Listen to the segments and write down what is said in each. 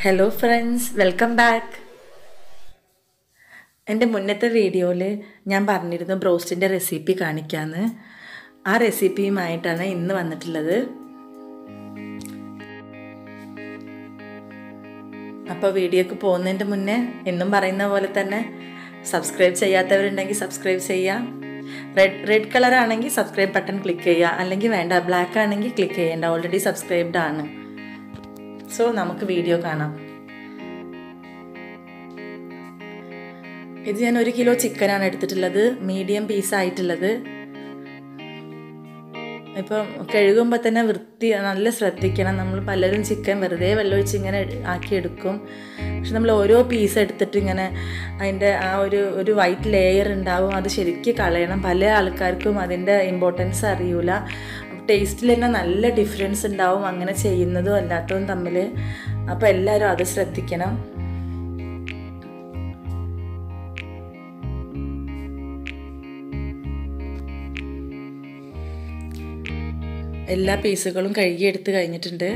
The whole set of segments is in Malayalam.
Hello friends, welcome back. എൻ്റെ മുന്നത്തെ വീഡിയോയിൽ ഞാൻ പറഞ്ഞിരുന്നു ബ്രോസ്റ്റിൻ്റെ റെസിപ്പി കാണിക്കാമെന്ന്. ആ റെസിപ്പിയുമായിട്ടാണ് ഇന്ന് വന്നിട്ടുള്ളത്. അപ്പോൾ വീഡിയോക്ക് പോകുന്നതിൻ്റെ മുന്നേ എന്നും പറയുന്ന പോലെ തന്നെ സബ്സ്ക്രൈബ് ചെയ്യാത്തവരുണ്ടെങ്കിൽ സബ്സ്ക്രൈബ് ചെയ്യുക. റെഡ് കളർ ആണെങ്കിൽ സബ്സ്ക്രൈബ് ബട്ടൺ ക്ലിക്ക് ചെയ്യുക, അല്ലെങ്കിൽ വേണ്ട ബ്ലാക്ക് ആണെങ്കിൽ ക്ലിക്ക് ചെയ്യേണ്ട, ഓൾറെഡി സബ്സ്ക്രൈബ്ഡ് ആണ്. സോ നമുക്ക് വീഡിയോ കാണാം. ഇത് ഞാൻ 1 കിലോ ചിക്കനാണ് എടുത്തിട്ടുള്ളത്, മീഡിയം പീസായിട്ടുള്ളത്. ഇപ്പം കഴുകുമ്പോൾ തന്നെ നല്ല ശ്രദ്ധിക്കണം. നമ്മൾ പലരും ചിക്കൻ വെറുതെ വെള്ളമൊഴിച്ച് ഇങ്ങനെ ആക്കിയെടുക്കും. പക്ഷെ നമ്മൾ ഓരോ പീസ് എടുത്തിട്ട് ഇങ്ങനെ അതിൻ്റെ ആ ഒരു വൈറ്റ് ലെയർ ഉണ്ടാവും, അത് ശരിക്കും കളയണം. പല ആൾക്കാർക്കും അതിൻ്റെ ഇമ്പോർട്ടൻസ് അറിയില്ല. ടേസ്റ്റിൽ തന്നെ നല്ല ഡിഫറൻസ് ഉണ്ടാവും അങ്ങനെ ചെയ്യുന്നതും അല്ലാത്തതും തമ്മിൽ. അപ്പോൾ എല്ലാവരും അത് ശ്രദ്ധിക്കണം. എല്ലാ പീസുകളും കഴുകിയെടുത്ത് കഴിഞ്ഞിട്ടുണ്ട്.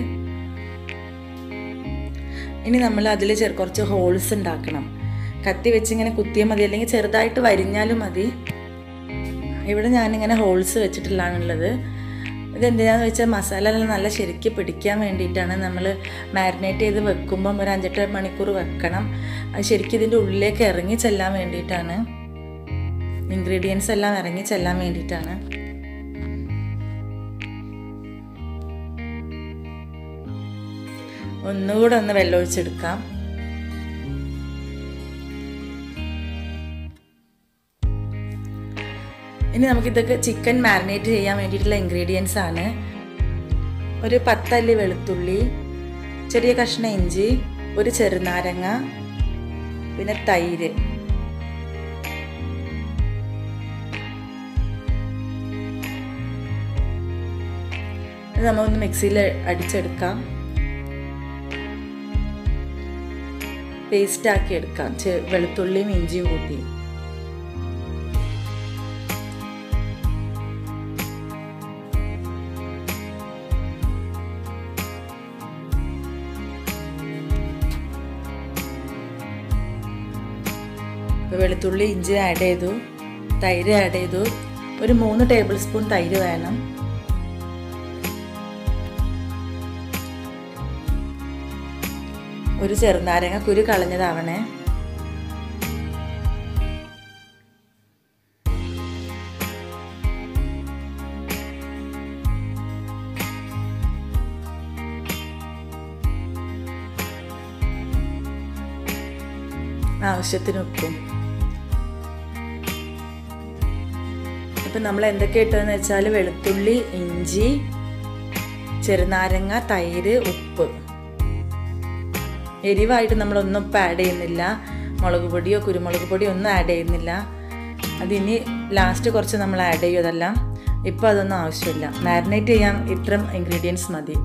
ഇനി നമ്മൾ അതിൽ കുറച്ച് ഹോൾസ് ഉണ്ടാക്കണം. കത്തി വെച്ച് ഇങ്ങനെ കുത്തിയാൽ മതി, അല്ലെങ്കിൽ ചെറുതായിട്ട് വരിഞ്ഞാലും മതി. ഇവിടെ ഞാനിങ്ങനെ ഹോൾസ് വെച്ചിട്ടുള്ളതാണുള്ളത്. ഇതെന്തിനാന്ന് വെച്ചാൽ മസാല നല്ല ശരിക്ക് പിടിക്കാൻ വേണ്ടിയിട്ടാണ്. നമ്മൾ മാരിനേറ്റ് ചെയ്ത് വെക്കുമ്പം ഒരു 5-8 മണിക്കൂർ വെക്കണം. അത് ശരിക്കും ഇതിൻ്റെ ഉള്ളിലേക്ക് ഇറങ്ങി ചെല്ലാൻ വേണ്ടിയിട്ടാണ്, ഇൻഗ്രീഡിയൻസ് എല്ലാം ഇറങ്ങി ചെല്ലാൻ വേണ്ടിയിട്ടാണ്. ഒന്നുകൂടെ ഒന്ന് വെള്ളമൊഴിച്ചെടുക്കാം. ഇനി നമുക്കിതൊക്കെ ചിക്കൻ മാരിനേറ്റ് ചെയ്യാൻ വേണ്ടിയിട്ടുള്ള ഇൻഗ്രീഡിയൻസ് ആണ്. ഒരു 10 അല്ലി വെളുത്തുള്ളി, ചെറിയ കഷ്ണം ഇഞ്ചി, ഒരു ചെറുനാരങ്ങ, പിന്നെ തൈര്. ഇത് നമ്മളൊന്ന് മിക്സിയിൽ അടിച്ചെടുക്കാം, പേസ്റ്റാക്കി എടുക്കാം. വെളുത്തുള്ളിയും ഇഞ്ചിയും കൂട്ടി. വെളുത്തുള്ളി ഇഞ്ചി ആഡ് ചെയ്തു, തൈര് ആഡ് ചെയ്തു. ഒരു 3 ടേബിൾ സ്പൂൺ തൈര് വേണം. ഒരു ചെറുനാരങ്ങ കുരു കളഞ്ഞതാവണേ. ആവശ്യത്തിന് ഉപ്പും. ഇപ്പം നമ്മൾ എന്തൊക്കെ ഇട്ടതെന്ന് വെച്ചാൽ വെളുത്തുള്ളി, ഇഞ്ചി, ചെറുനാരങ്ങ, തൈര്, ഉപ്പ്. എരിവായിട്ട് നമ്മളൊന്നും ഇപ്പം ആഡ് ചെയ്യുന്നില്ല. മുളക് പൊടിയോ കുരുമുളക് പൊടിയോ ഒന്നും ആഡ് ചെയ്യുന്നില്ല. അതിനി ലാസ്റ്റ് കുറച്ച് നമ്മൾ ആഡ് ചെയ്യും. അതെല്ലാം ഇപ്പം അതൊന്നും ആവശ്യമില്ല. മാരിനേറ്റ് ചെയ്യാൻ ഇത്രയും ഇൻഗ്രീഡിയൻസ് മതി.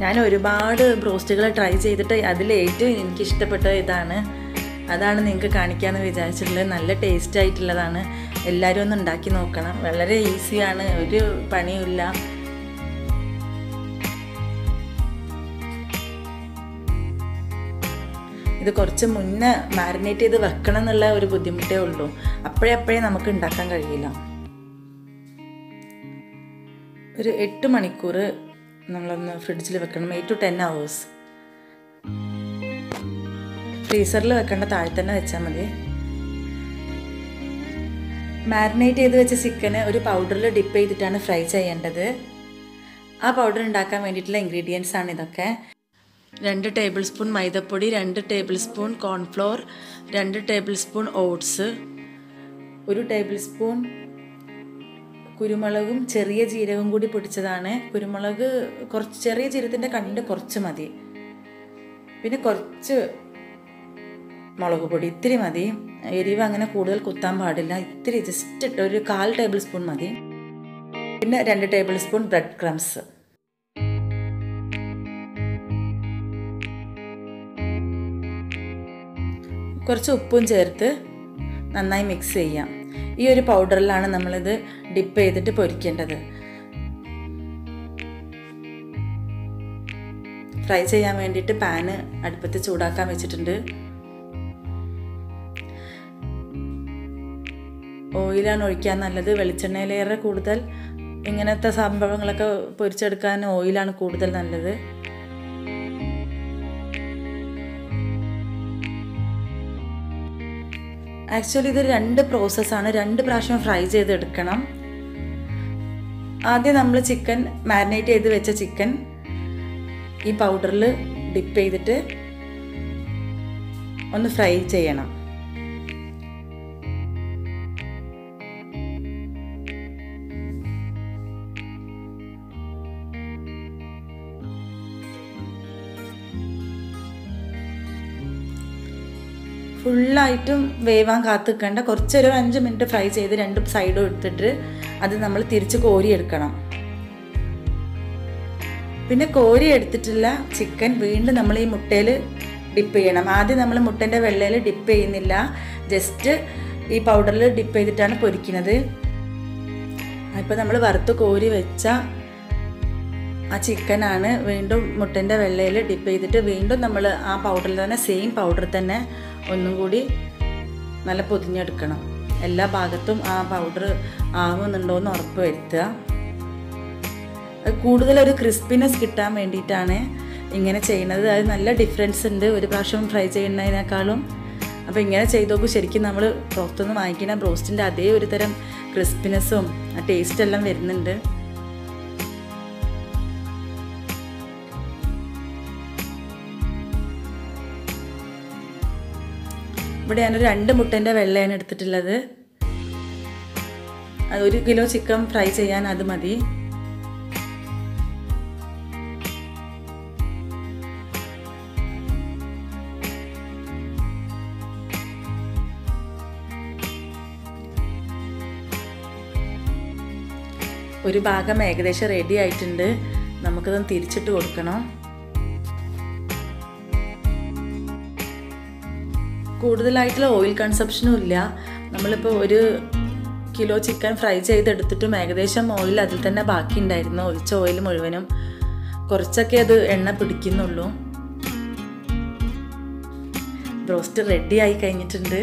ഞാൻ ഒരുപാട് ബ്രോസ്റ്റുകൾ ട്രൈ ചെയ്തിട്ട് അതിൽ ഏറ്റവും എനിക്കിഷ്ടപ്പെട്ട അതാണ് നിങ്ങൾക്ക് കാണിക്കാമെന്ന് വിചാരിച്ചിട്ടുള്ളത്. നല്ല ടേസ്റ്റ് ആയിട്ടുള്ളതാണ്. എല്ലാവരും ഒന്ന് ഉണ്ടാക്കി നോക്കണം. വളരെ ഈസിയാണ്, ഒരു പണിയുമില്ല. ഇത് കുറച്ച് മുന്നേ മാരിനേറ്റ് ചെയ്ത് വെക്കണം എന്നുള്ള ഒരു ബുദ്ധിമുട്ടേ ഉള്ളൂ. അപ്പോഴേ നമുക്ക് ഉണ്ടാക്കാൻ കഴിയില്ല. ഒരു 8 മണിക്കൂർ നമ്മളൊന്ന് ഫ്രിഡ്ജിൽ വെക്കണം. 8 to 10 hours. ഫ്രീസറിൽ വെക്കേണ്ട, താഴെ തന്നെ വെച്ചാൽ മതി. മാരിനേറ്റ് ചെയ്ത് വെച്ച ചിക്കന് ഒരു പൗഡറിൽ ഡിപ്പ് ചെയ്തിട്ടാണ് ഫ്രൈ ചെയ്യേണ്ടത്. ആ പൗഡർ ഉണ്ടാക്കാൻ വേണ്ടിയിട്ടുള്ള ഇൻഗ്രീഡിയൻസ് ആണ് ഇതൊക്കെ. 2 ടേബിൾ സ്പൂൺ മൈദപ്പൊടി, 2 table spoon cornflour, 2 table spoon oats, 1 table spoon കുരുമുളകും ചെറിയ ജീരകവും കൂടി പൊടിച്ചതാണ്. കുരുമുളക് ചെറിയ ജീരകത്തിൻ്റെ കണ്ട് കുറച്ച് മതി. പിന്നെ കുറച്ച് മുളക് പൊടി ഇത്തിരി മതി. എരിവ് അങ്ങനെ കൂടുതൽ കുത്താൻ പാടില്ല. ഇത്തിരി ജസ്റ്റ് ഒരു 1/4 ടേബിൾ സ്പൂൺ മതി. പിന്നെ 2 ടേബിൾ സ്പൂൺ ബ്രെഡ് ക്രംസ്. കുറച്ച് ഉപ്പും ചേർത്ത് നന്നായി മിക്സ് ചെയ്യാം. ഈ ഒരു പൗഡറിലാണ് നമ്മളിത് ഡിപ്പ് ചെയ്തിട്ട് പൊരിക്കേണ്ടത്. ഫ്രൈ ചെയ്യാൻ വേണ്ടിയിട്ട് പാന് അടുപ്പത്ത് ചൂടാക്കാൻ വെച്ചിട്ടുണ്ട്. ഓയിലാണ് ഒഴിക്കാൻ നല്ലത്. വെളിച്ചെണ്ണയിലേറെ കൂടുതൽ ഇങ്ങനത്തെ സംഭവങ്ങളൊക്കെ പൊരിച്ചെടുക്കാൻ ഓയിലാണ് കൂടുതൽ നല്ലത്. ആക്ച്വലി ഇത് 2 പ്രോസസ്സാണ്. 2 പ്രാവശ്യം ഫ്രൈ ചെയ്തെടുക്കണം. ആദ്യം നമ്മൾ ചിക്കൻ മാരിനേറ്റ് ചെയ്ത് വെച്ച ചിക്കൻ ഈ പൗഡറിൽ ഡിപ്പ് ചെയ്തിട്ട് ഒന്ന് ഫ്രൈ ചെയ്യണം. ഫുള്ളായിട്ടും വേവാൻ കാത്ത് നിൽക്കേണ്ട. കുറച്ചൊരു 5 മിനിറ്റ് ഫ്രൈ ചെയ്ത് 2 സൈഡും എടുത്തിട്ട് അത് നമ്മൾ തിരിച്ച് കോരിയെടുക്കണം. പിന്നെ കോരി എടുത്തിട്ടുള്ള ചിക്കൻ വീണ്ടും നമ്മൾ ഈ മുട്ടയിൽ ഡിപ്പ് ചെയ്യണം. ആദ്യം നമ്മൾ മുട്ടൻ്റെ വെള്ളയിൽ ഡിപ്പ് ചെയ്യുന്നില്ല, ജസ്റ്റ് ഈ പൗഡറിൽ ഡിപ്പ് ചെയ്തിട്ടാണ് പൊരിക്കുന്നത്. ഇപ്പോൾ നമ്മൾ വറുത്ത് കോരി വെച്ച ആ ചിക്കനാണ് വീണ്ടും മുട്ടൻ്റെ വെള്ളയിൽ ഡിപ്പ് ചെയ്തിട്ട് വീണ്ടും നമ്മൾ ആ പൗഡറിൽ തന്നെ സെയിം പൗഡർ തന്നെ ഒന്നും കൂടി നല്ല പൊതിഞ്ഞെടുക്കണം. എല്ലാ ഭാഗത്തും ആ പൗഡർ ആവുന്നുണ്ടോയെന്ന് ഉറപ്പ് വരുത്തുക. കൂടുതലൊരു ക്രിസ്പിനെസ് കിട്ടാൻ വേണ്ടിയിട്ടാണ് ഇങ്ങനെ ചെയ്യുന്നത്. അത് നല്ല ഡിഫറൻസ് ഉണ്ട് ഒരു പ്രാവശ്യം ഫ്രൈ ചെയ്യുന്നതിനേക്കാളും. അപ്പോൾ ഇങ്ങനെ ചെയ്ത് നോക്കും. ശരിക്കും നമ്മൾ പുറത്തുനിന്ന് വാങ്ങിക്കുന്ന ബ്രോസ്റ്റിൻ്റെ അതേ ഒരു തരം ക്രിസ്പിനെസ്സും ആ ടേസ്റ്റ് എല്ലാം വരുന്നുണ്ട്. ഇവിടെ ഞാനൊരു 2 മുട്ടൻ്റെ വെള്ളയാണ് എടുത്തിട്ടുള്ളത്. അത് 1 കിലോ ചിക്കൻ ഫ്രൈ ചെയ്യാൻ അത് മതി. ഒരു ഭാഗം ഏകദേശം റെഡി ആയിട്ടുണ്ട്. നമുക്കതൊന്ന് തിരിച്ചിട്ട് കൊടുക്കണം. കൂടുതലായിട്ടുള്ള ഓയിൽ കൺസപ്ഷനും ഇല്ല. നമ്മളിപ്പോൾ 1 കിലോ ചിക്കൻ ഫ്രൈ ചെയ്തെടുത്തിട്ടും ഏകദേശം ഓയിൽ അതിൽ തന്നെ ബാക്കി ഉണ്ടായിരുന്നു. ഒഴിച്ച ഓയിൽ മുഴുവനും. കുറച്ചൊക്കെ അത് എണ്ണ പിടിക്കുന്നുള്ളൂ. ബ്രോസ്റ്റ് റെഡി ആയി കഴിഞ്ഞിട്ടുണ്ട്.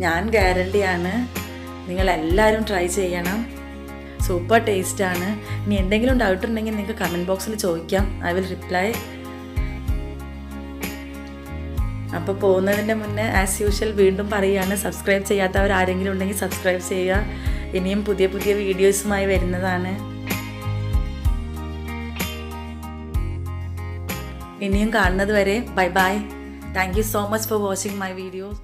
ഞാൻ ഗ്യാരണ്ടിയാണ്, നിങ്ങളെല്ലാവരും ട്രൈ ചെയ്യണം. സൂപ്പർ ടേസ്റ്റാണ്. ഇനി എന്തെങ്കിലും ഡൗട്ട് ഉണ്ടെങ്കിൽ നിങ്ങൾക്ക് കമൻറ്റ് ബോക്സിൽ ചോദിക്കാം. I will reply. അപ്പോൾ പോകുന്നതിൻ്റെ മുന്നേ ആസ് യൂഷ്വൽ വീണ്ടും പറയുകയാണ്, സബ്സ്ക്രൈബ് ചെയ്യാത്തവർ ആരെങ്കിലും ഉണ്ടെങ്കിൽ സബ്സ്ക്രൈബ് ചെയ്യുക. ഇനിയും പുതിയ പുതിയ വീഡിയോസുമായി വരുന്നതാണ്. ഇനിയും കാണുന്നത് വരെ bye bye. Thank you so much for watching my videos.